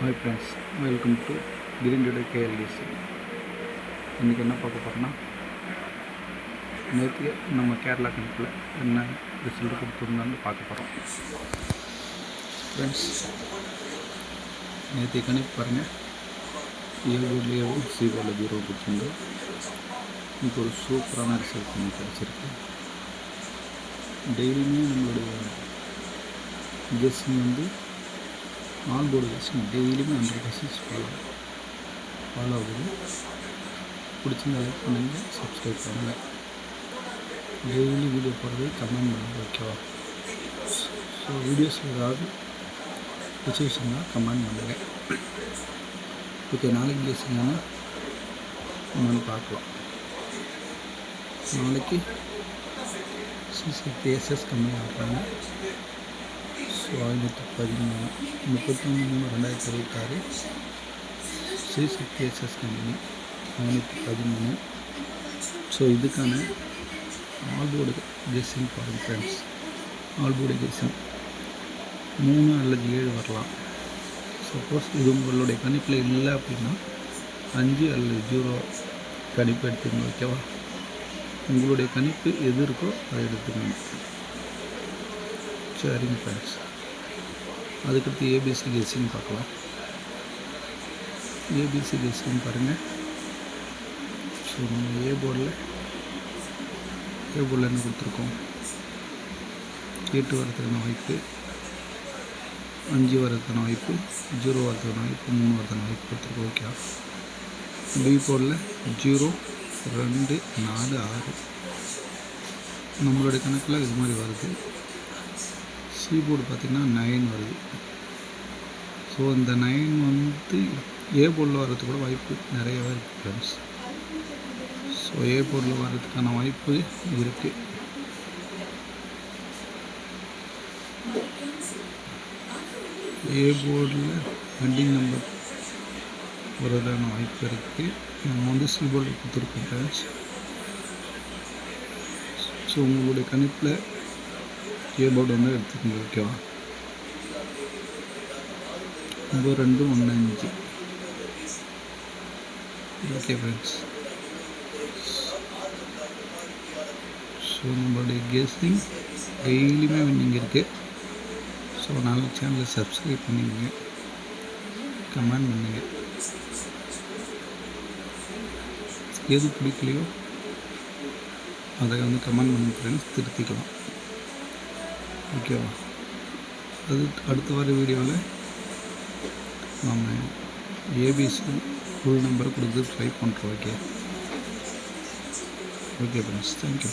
Hi friends, welcome to Green Today KLDC. இன்றைக்கி என்ன பார்க்க போகிறோன்னா, நேற்று நம்ம கேரளா கணக்கில் என்ன ரிசல்ட் கொடுத்துருந்தான்னு பார்க்க போகிறோம். ஃப்ரெண்ட்ஸ், நேற்று கணக்கு பாருங்கள், ஏழுலேயும் சீவோவில் 0 கொடுத்துருந்து இப்போ ஒரு சூப்பரான ரிசல்ட் பண்ணி கிடச்சிருக்கு. டெய்லியுமே நம்மளுடைய கெஸ்ஸிங் ஆல் போர்டு கெஸ்ஸிங் டெய்லியுமே 100% ஃபாலோ ஆகுது. பிடிச்சிருந்த லைக் பண்ணுங்கள், சப்ஸ்கிரைப் பண்ணுங்கள், டெய்லி வீடியோ போடுறது கமெண்ட் பண்ணுங்கள், ஓகேவா? ஸோ வீடியோஸ் ஏதாவது பிடிச்ச விஷயம்னா கமெண்ட் பண்ணுங்கள். ஓகே, நாளைக்கு கெஸ்ஸிங்கான என்னென்னு பார்க்கலாம். நாளைக்கு சிசிபிஎஸ்எஸ் கம்மி ஆகிறாங்க. So 513 31/3/2026 CCPSS company 513. ஸோ இதுக்கான ஆல் போர்டு கெஸ்ஸிங் பாருங்கள் ஃப்ரெண்ட்ஸ். ஆல் போர்டு கெஸ்ஸிங் 3 அல்லது 7 வரலாம். சப்போஸ் இது உங்களுடைய கணிப்பில் இல்லை அப்படின்னா 5 அல்லது 0 கணிப்பு எடுத்துக்கணும், ஓகேவா? உங்களுடைய கணிப்பு எது இருக்கோ அதை எடுத்துக்கணும். சரிங்க ஃப்ரெண்ட்ஸ், அதுக்கடுத்து ஏபிசி கெஸ்ஸிங் பார்க்கலாம். ஏபிசி கெஸ்ஸிங் பாருங்கள். ஸோ நம்ம ஏ போர்டில் என்ன கொடுத்துருக்கோம்? 8 வரதுக்கான வாய்ப்பு, 5 வரதுக்கான வாய்ப்பு, 0 வரதுக்கான வாய்ப்பு, 3 வரதுக்கான வாய்ப்பு கொடுத்துருக்கோம், ஓகே? பி போர்டில் 0, 2, 4, 6 நம்மளுடைய கணக்கில் இது மாதிரி வருது. சி போர்டு பார்த்திங்கன்னா 9 வருது. ஸோ இந்த 9 ஏ போர்டில் வர்றது கூட வாய்ப்பு நிறையவே இருக்குது ஃப்ரெண்ட்ஸ். ஸோ ஏ போர்டில் வர்றதுக்கான வாய்ப்பு இருக்குது. ஏ போர்டில் பெண்டிங் நம்பர் வர்றதுக்கான வாய்ப்பு இருக்குது. நம்ம சி போர்டில் கொடுத்துருக்கோம் ஃப்ரெண்ட்ஸ். ஸோ உங்களுடைய கணிப்பில் ஏ போர்டு எடுத்துக்கோங்க, ஓகேவா? 9215. ஓகே ஃப்ரெண்ட்ஸ், ஸோ நம்மளுடைய கெஸ்ஸிங் டெய்லியுமே வின்னிங் இருக்குது. ஸோ நல்ல சேனலை சப்ஸ்கிரைப் பண்ணிக்கோங்க, கமெண்ட் பண்ணுங்க. எது பிடிக்கலையோ அதை கமெண்ட் பண்ணி ஃப்ரெண்ட்ஸ் திருத்திக்கலாம், ஓகேவா? அது அடுத்த வர வீடியோவில் நம்ம ஏபிசி ஃபுல் நம்பர் கொடுத்து ட்ரை பண்ணுறோம், ஓகே ஃப்ரெண்ட்ஸ், தேங்க்யூ.